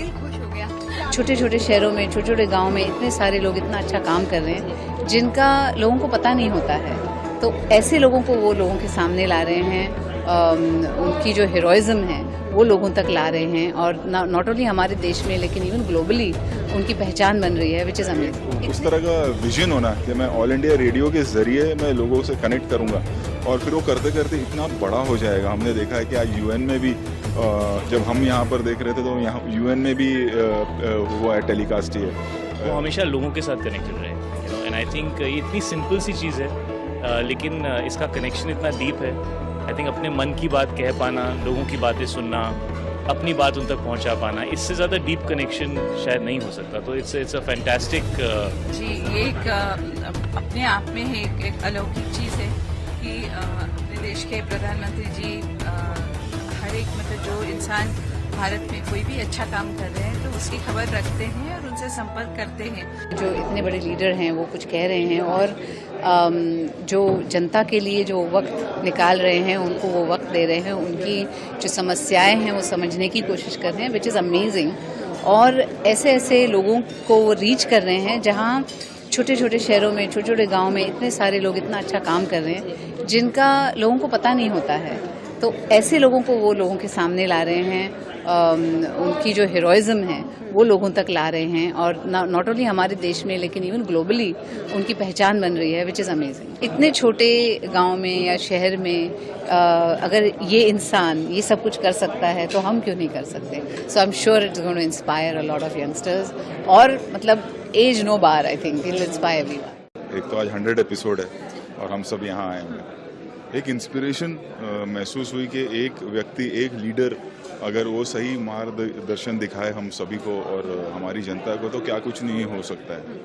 दिल खुश हो गया। छोटे छोटे शहरों में, छोटे छोटे गाँव में इतने सारे लोग इतना अच्छा काम कर रहे हैं जिनका लोगों को पता नहीं होता है। तो ऐसे लोगों को वो लोगों के सामने ला रहे हैं, उनकी जो हीरोइज्म है वो लोगों तक ला रहे हैं, और नॉट ओनली हमारे देश में लेकिन इवन ग्लोबली उनकी पहचान बन रही है, विच इज़ अमेजिंग। उस तरह का विजन होना कि मैं ऑल इंडिया रेडियो के ज़रिए मैं लोगों से कनेक्ट करूंगा, और फिर वो करते करते इतना बड़ा हो जाएगा। हमने देखा है कि आज यूएन में भी जब हम यहाँ पर देख रहे थे तो यहाँ यूएन में भी हुआ है, टेलीकास्ट ही है। वो हमेशा लोगों के साथ कनेक्टेड रहे, you know, and I think ये इतनी सिंपल सी चीज़ है, लेकिन इसका कनेक्शन इतना डीप है। आई थिंक अपने मन की बात कह पाना, लोगों की बातें सुनना, अपनी बात उन तक पहुंचा पाना, इससे ज़्यादा डीप कनेक्शन शायद नहीं हो सकता। तो इट्स अ फैंटास्टिक। जी, ये एक अपने आप में एक अलौकिक चीज़ है कि अपने देश के प्रधानमंत्री जी हर एक मतलब जो इंसान भारत में कोई भी अच्छा काम कर रहे हैं तो उसकी खबर रखते हैं और उनसे संपर्क करते हैं। जो इतने बड़े लीडर हैं वो कुछ कह रहे हैं, और जो जनता के लिए जो वक्त निकाल रहे हैं उनको वो वक्त दे रहे हैं, उनकी जो समस्याएं हैं वो समझने की कोशिश कर रहे हैं, विच इज़ अमेजिंग। और ऐसे ऐसे लोगों को वो रीच कर रहे हैं जहाँ छोटे छोटे शहरों में, छोटे छोटे गाँव में इतने सारे लोग इतना अच्छा काम कर रहे हैं जिनका लोगों को पता नहीं होता है। तो ऐसे लोगों को वो लोगों के सामने ला रहे हैं, उनकी जो हीरोइज्म है वो लोगों तक ला रहे हैं, और नॉट ओनली हमारे देश में लेकिन इवन ग्लोबली उनकी पहचान बन रही है, विच इज़ अमेजिंग। इतने छोटे गांव में या शहर में अगर ये इंसान ये सब कुछ कर सकता है तो हम क्यों नहीं कर सकते। So I am sure it's going to inspire a lot of youngsters, और मतलब age no bar, I think it will inspire everyone. एक तो आज 100 एपिसोड है और हम सब यहाँ आए हैं। एक इंस्पिरेशन महसूस हुई कि एक व्यक्ति, एक लीडर अगर वो सही मार्गदर्शन दिखाए हम सभी को और हमारी जनता को, तो क्या कुछ नहीं हो सकता है।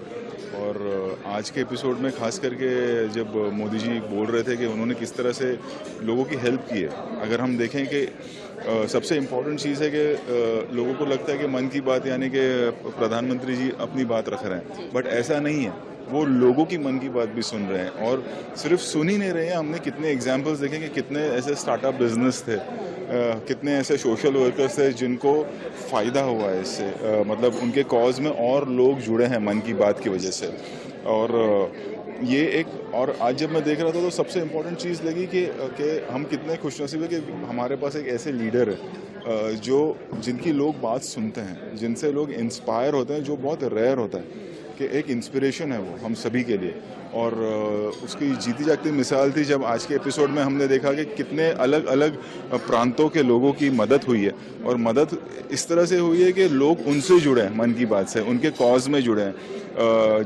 और आज के एपिसोड में खास करके जब मोदी जी बोल रहे थे कि उन्होंने किस तरह से लोगों की हेल्प की है, अगर हम देखें कि सबसे इम्पोर्टेंट चीज़ है कि लोगों को लगता है कि मन की बात यानी कि प्रधानमंत्री जी अपनी बात रख रहे हैं, बट ऐसा नहीं है। वो लोगों की मन की बात भी सुन रहे हैं, और सिर्फ सुन ही नहीं रहे हैं। हमने कितने एग्जाम्पल्स देखे कि कितने ऐसे स्टार्टअप बिजनेस थे, कितने ऐसे सोशल वर्कर्स थे जिनको फ़ायदा हुआ है इससे, मतलब उनके कॉज में और लोग जुड़े हैं मन की बात की वजह से। और ये एक, और आज जब मैं देख रहा था तो सबसे इम्पोर्टेंट चीज़ लगी कि हम कितने खुशनसीब है कि हमारे पास एक ऐसे लीडर है जो जिनकी लोग बात सुनते हैं, जिनसे लोग इंस्पायर होते हैं, जो बहुत रेयर होता है कि एक इंस्पिरेशन है वो हम सभी के लिए। और उसकी जीती जागती मिसाल थी जब आज के एपिसोड में हमने देखा कि कितने अलग अलग प्रांतों के लोगों की मदद हुई है, और मदद इस तरह से हुई है कि लोग उनसे जुड़े हैं, मन की बात से, उनके कॉज में जुड़े हैं।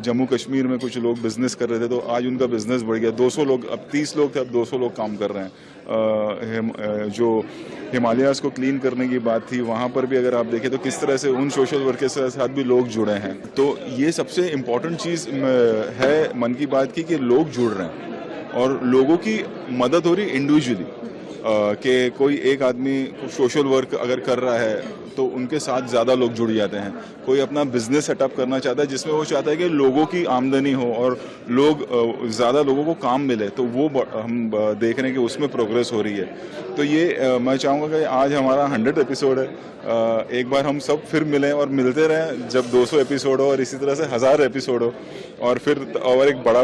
जम्मू कश्मीर में कुछ लोग बिजनेस कर रहे थे तो आज उनका बिजनेस बढ़ गया, 200 लोग, अब 30 लोग थे, अब 200 लोग काम कर रहे हैं। जो हिमालयाज़ को क्लीन करने की बात थी, वहाँ पर भी अगर आप देखें तो किस तरह से उन सोशल वर्कर्स के साथ भी लोग जुड़े हैं। तो ये सबसे इम्पोर्टेंट चीज़ है मन की बात की, कि लोग जुड़ रहे हैं और लोगों की मदद हो रही इंडिविजुअली। कि कोई एक आदमी सोशल वर्क अगर कर रहा है तो उनके साथ ज़्यादा लोग जुड़ जाते हैं। कोई अपना बिजनेस सेटअप करना चाहता है जिसमें वो चाहता है कि लोगों की आमदनी हो और लोग ज़्यादा लोगों को काम मिले, तो वो हम देख रहे हैं कि उसमें प्रोग्रेस हो रही है। तो ये मैं चाहूँगा कि आज हमारा 100 एपिसोड है, एक बार हम सब फिर मिलें और मिलते रहें जब 200 एपिसोड हो, और इसी तरह से 1000 एपिसोड हो, और फिर और एक बड़ा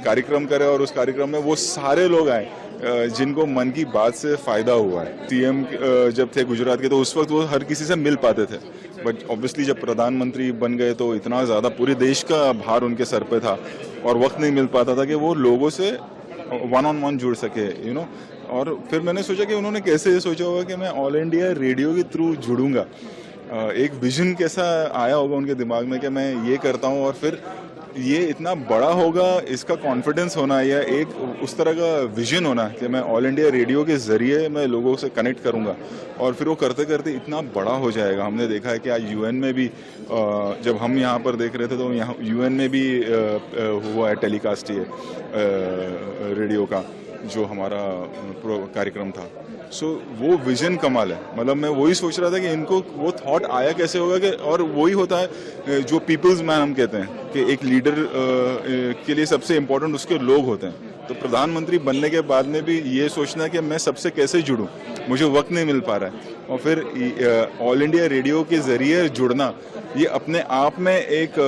कार्यक्रम करें, और उस कार्यक्रम में वो सारे लोग आए जिनको मन की बात से फ़ायदा हुआ है। सीएम जब थे गुजरात के तो उस वक्त वो हर किसी से मिल पाते थे, बट ऑब्वियसली जब प्रधानमंत्री बन गए तो इतना ज़्यादा पूरे देश का भार उनके सर पे था, और वक्त नहीं मिल पाता था कि वो लोगों से वन ऑन वन जुड़ सके, यू नो। और फिर मैंने सोचा कि उन्होंने कैसे ये सोचा होगा कि मैं ऑल इंडिया रेडियो के थ्रू जुड़ूंगा। एक विजन कैसा आया होगा उनके दिमाग में कि मैं ये करता हूँ, और फिर ये इतना बड़ा होगा, इसका कॉन्फिडेंस होना, या एक उस तरह का विजन होना कि मैं ऑल इंडिया रेडियो के ज़रिए मैं लोगों से कनेक्ट करूंगा, और फिर वो करते करते इतना बड़ा हो जाएगा। हमने देखा है कि आज यूएन में भी जब हम यहाँ पर देख रहे थे तो यहाँ यूएन में भी हुआ है, टेलीकास्ट ही है रेडियो का जो हमारा कार्यक्रम था। सो वो विजन कमाल है। मतलब मैं वही सोच रहा था कि इनको वो थॉट आया कैसे होगा कि, और वही होता है जो पीपल्स मैन हम कहते हैं कि एक लीडर के लिए सबसे इम्पोर्टेंट उसके लोग होते हैं। तो प्रधानमंत्री बनने के बाद में भी ये सोचना है कि मैं सबसे कैसे जुड़ूं, मुझे वक्त नहीं मिल पा रहा है। और फिर ऑल इंडिया रेडियो के जरिए जुड़ना, ये अपने आप में एक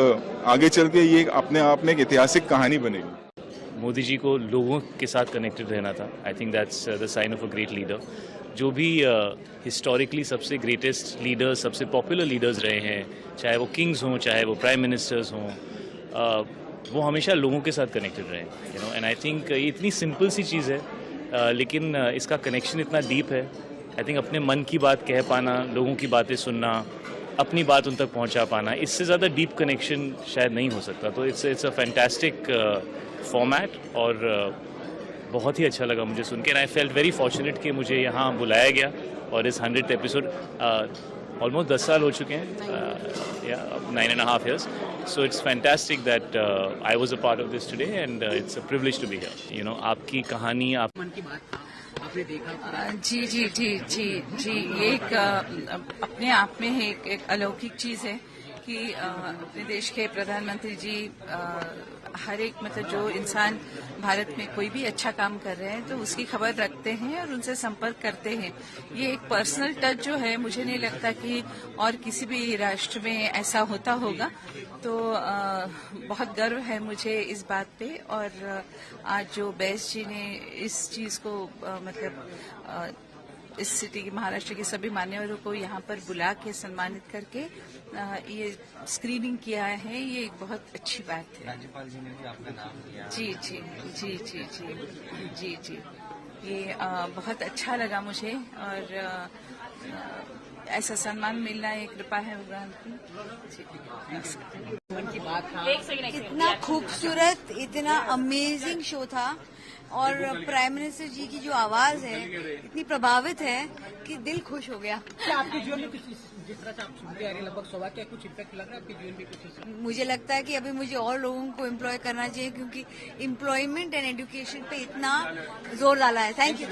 आगे चल के ये अपने आप में एक ऐतिहासिक कहानी बनेगी। मोदी जी को लोगों के साथ कनेक्टेड रहना था। I think that's the sign of a great leader. जो भी हिस्टोरिकली सबसे ग्रेटेस्ट लीडर्स, सबसे पॉपुलर लीडर्स रहे हैं, चाहे वो किंग्स हों, चाहे वो प्राइम मिनिस्टर्स हों, वो हमेशा लोगों के साथ कनेक्टेड रहे, एंड आई थिंक ये इतनी सिंपल सी चीज़ है, लेकिन इसका कनेक्शन इतना डीप है। आई थिंक अपने मन की बात कह पाना, लोगों की बातें सुनना, अपनी बात उन तक पहुंचा पाना, इससे ज़्यादा डीप कनेक्शन शायद नहीं हो सकता। तो इट्स अ फैंटास्टिक फॉर्मेट और बहुत ही अच्छा लगा मुझे सुन के। And I felt very fortunate कि मुझे यहाँ बुलाया गया और इस 100th एपिसोड, ऑलमोस्ट 10 साल हो चुके हैं, 9.5 years. So it's fantastic that I was a part of this today and it's a privilege to be here. आपकी कहानी, आप मन की बात आपने देखा। जी जी जी जी जी, ये एक अपने आप में ही एक अलौकिक चीज़ है कि अपने देश के प्रधानमंत्री जी हर एक मतलब जो इंसान भारत में कोई भी अच्छा काम कर रहे हैं तो उसकी खबर रखते हैं और उनसे संपर्क करते हैं। ये एक पर्सनल टच जो है, मुझे नहीं लगता कि और किसी भी राष्ट्र में ऐसा होता होगा। तो बहुत गर्व है मुझे इस बात पे। और आज जो बैस जी ने इस चीज़ को मतलब इस सिटी के, महाराष्ट्र के सभी मान्यवरों को यहाँ पर बुला के सम्मानित करके ये स्क्रीनिंग किया है, ये एक बहुत अच्छी बात है। राज्यपाल जी ने भी आपका नाम लिया। जी जी जी जी जी जी जी, ये बहुत अच्छा लगा मुझे। और ऐसा सम्मान मिलना एक कृपा है भगवान की। जी, नमस्कार। मन की बात इतना खूबसूरत, इतना अमेजिंग शो था और प्राइम मिनिस्टर जी की जो आवाज है इतनी प्रभावित है कि दिल खुश हो गया। क्या आपके जीवन में कुछ जिस तरह से आप सुनते आ रहे हैं लगभग 100 क्या कुछ इम्पैक्ट लग रहा है आपके जीवन में कुछ? मुझे लगता है कि अभी मुझे और लोगों को एम्प्लॉय करना चाहिए क्योंकि एम्प्लॉयमेंट एंड एजुकेशन पे इतना जोर डाला है। Thank you.